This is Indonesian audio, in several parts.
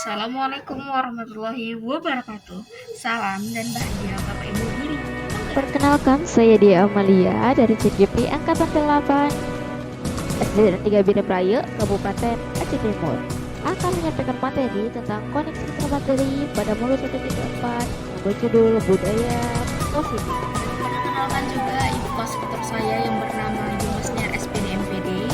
Assalamualaikum warahmatullahi wabarakatuh. Salam dan bahagia Bapak Ibu guru. Perkenalkan, saya Dia Amalia dari CGP Angkatan 8 SD dan 3 Bina Raya, Kabupaten Aceh Timur. Akan menyampaikan materi tentang koneksi materi pada mulut 1.4 berjudul Budaya Positif. Perkenalkan juga ibu kelas tutor saya yang bernama Ibu Masniar SPD MPD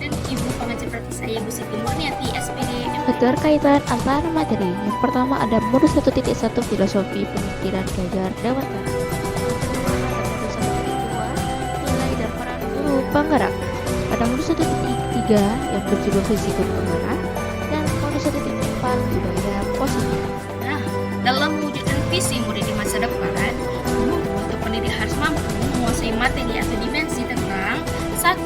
dan ibu pengajar praktik saya Ibu Siti Murniati SPD MPD. Keterkaitan antara materi yang pertama ada modul 1.1 filosofi pemikiran Gajar Dewantara. Nilai dan peran guru penggerak pada modul 1.3 yang berjudul Risiko Penggerak dan modul 1.4 budaya positif. Nah, dalam mewujudkan visi murid di masa depan, guru atau pendidik harus mampu menguasai materi atau dimensi tentang 1.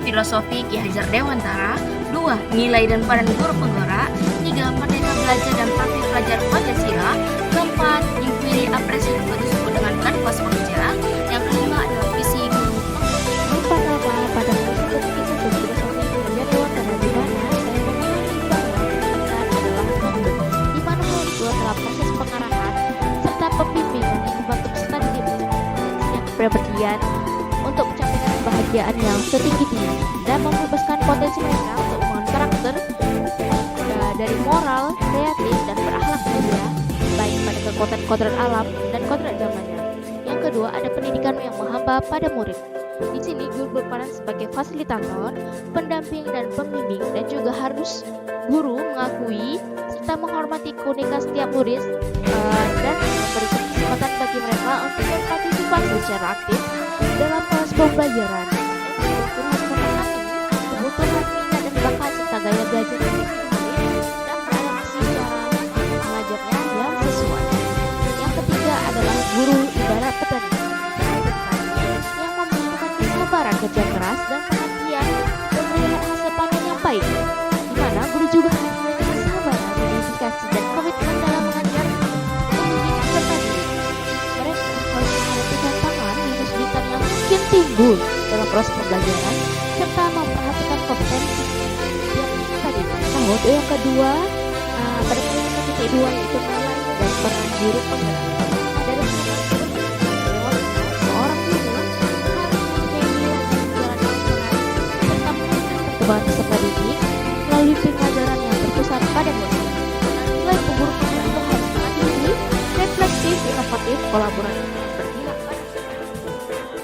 Filosofi Ki Hajar Dewantara, 2. Nilai dan peran guru penggerak, 3. Merdeka belajar dan praktik pelajar Pancasila, 4. Inquiry apresiasi atau disebut dengan kanvas pekerja, yang kelima adalah visi guru penggerak. Pertama, pada modul 1.1 filosofi Gajar Dewantara di mana saya memiliki bahwa adalah membentuk, di mana modul 2 adalah proses pengarahan serta pembimbingan yang membantu peserta didik yang berpergian untuk mencapai kebahagiaan yang setinggi-tinggi dan membebaskan potensi mereka untuk membangun karakter dari moral, kreatif, dan berakhlak mulia baik pada kekuatan-kodrat alam dan kodrat zamannya. Yang kedua, ada pendidikan yang menghamba pada murid. Di sini guru berperan sebagai fasilitator, pendamping dan pembimbing, dan juga harus guru mengakui serta menghormati keunikan setiap murid dan memberikan kesempatan bagi mereka untuk berpartisipasi secara aktif dalam proses pembelajaran. Guru harus memahami kebutuhan minat dan bakat serta gaya belajar yang murid dan beradaptasi cara mengajarnya yang sesuai. Yang ketiga adalah guru ibarat petani yang membutuhkan kesabaran, kerja keras, dan perhatian untuk melihat hasil panen yang baik. Di mana guru juga harus memiliki kesabaran, dedikasi, dan komitmen dalam mengajar pendidik peserta didik. Mereka harus menghadapi tantangan dan kesulitan yang mungkin timbul dalam proses pembelajaran serta memperhatikan kompetensi yang peserta didik. Nah, untuk yang kedua, pada poin 1.2 yaitu nilai dan peran guru penggerak. Dalam seorang guru harus mempunyai nilai dan jalan yang benar serta memberikan perkembangan peserta didik melalui pengajaran yang berpusat pada murid. Nilai guru penggerak itu harus mandiri, reflektif, inovatif, kolaboratif, dan berpihak pada siswa.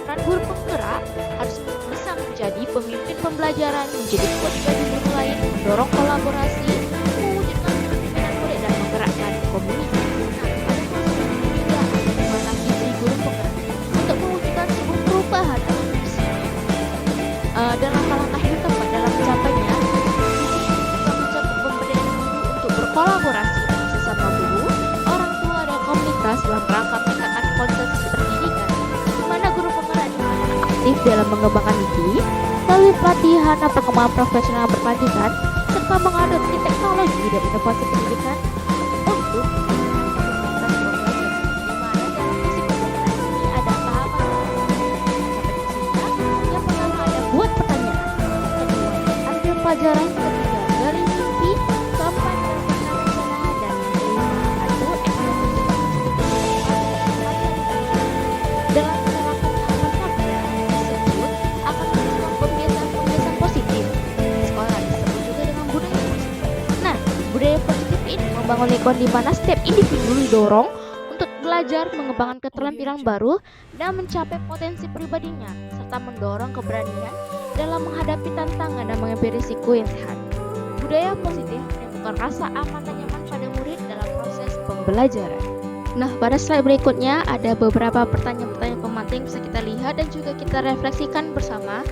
Peran guru penggerak harus bisa menjadi pemimpin pembelajaran, menjadi coach bagi guru lain, mendorong kolaborasi, mewujudkan kepemimpinan murid dan menggerakkan komunitas. Nah, pada kelas 3 adalah visi guru penggerak untuk mewujudkan sebuah perubahan dalam visi. Dalam langkah yang tepat dalam mencapainya, visi ini juga mencakup pemberdayaan guru untuk berkolaborasi dengan sesama guru, orang tua, dan komunitas dalam rangka meningkatkan kualitas pendidikan, di mana guru penggerak aktif dalam mengembangkan diri melalui pelatihan dan pengembangan profesional berkelanjutan serta mengadopsi teknologi dan inovasi pendidikan untuk ada tahapan yang pertama ada buat pertanyaan, kedua ambil pelajaran, ketiga gali mimpi, keempat rencana dan kelima atur eksekusi. Dalam menerapkan tahapan tersebut akan melakukan pembiasaan positif. Di sekolah disebut juga dengan budaya positif. Nah, budaya positif ini membangun lingkungan di mana setiap individu didorong untuk belajar, mengembangkan keterampilan baru, dan mencapai potensi pribadinya, serta mendorong keberanian dalam menghadapi tantangan dan mengambil risiko yang sehat. Budaya positif menimbulkan rasa aman dan nyaman pada murid dalam proses pembelajaran. Nah, pada slide berikutnya ada beberapa pertanyaan-pertanyaan pemantik bisa kita lihat dan juga kita refleksikan bersama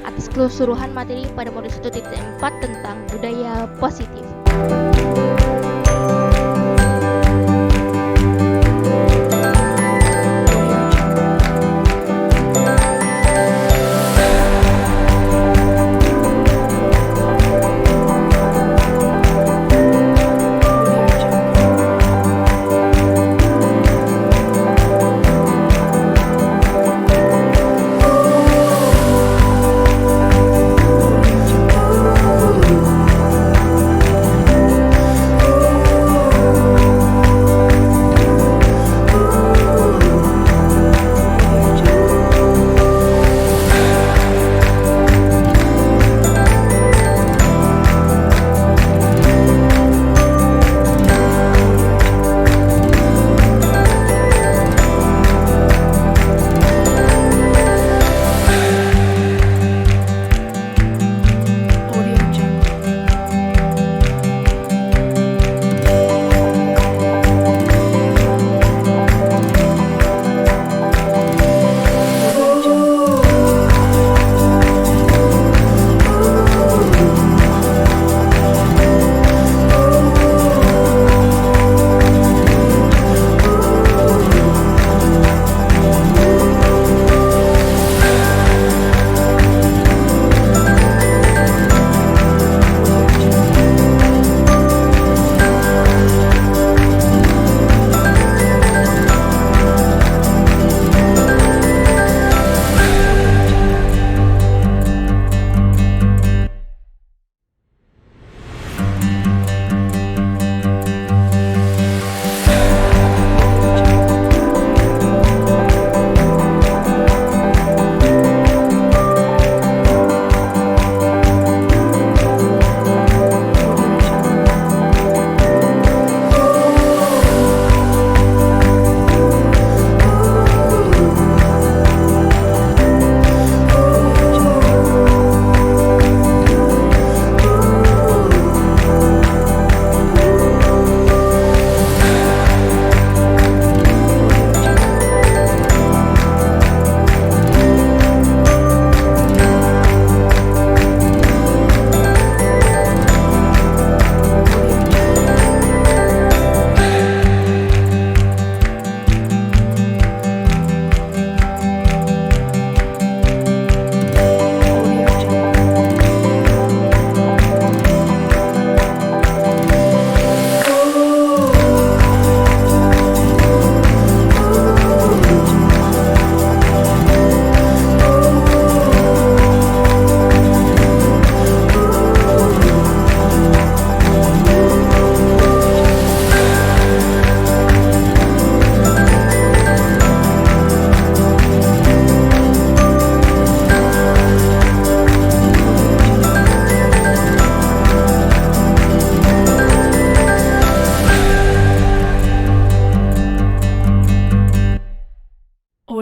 atas keseluruhan materi pada modul 1.4 tentang budaya positif.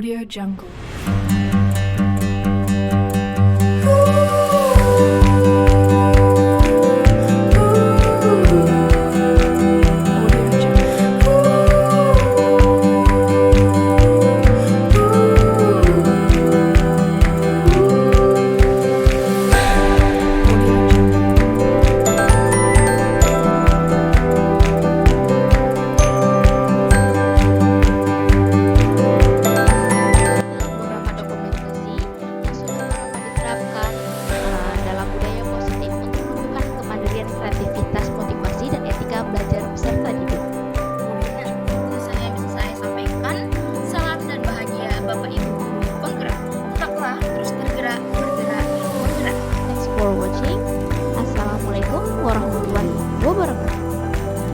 Audio Jungle.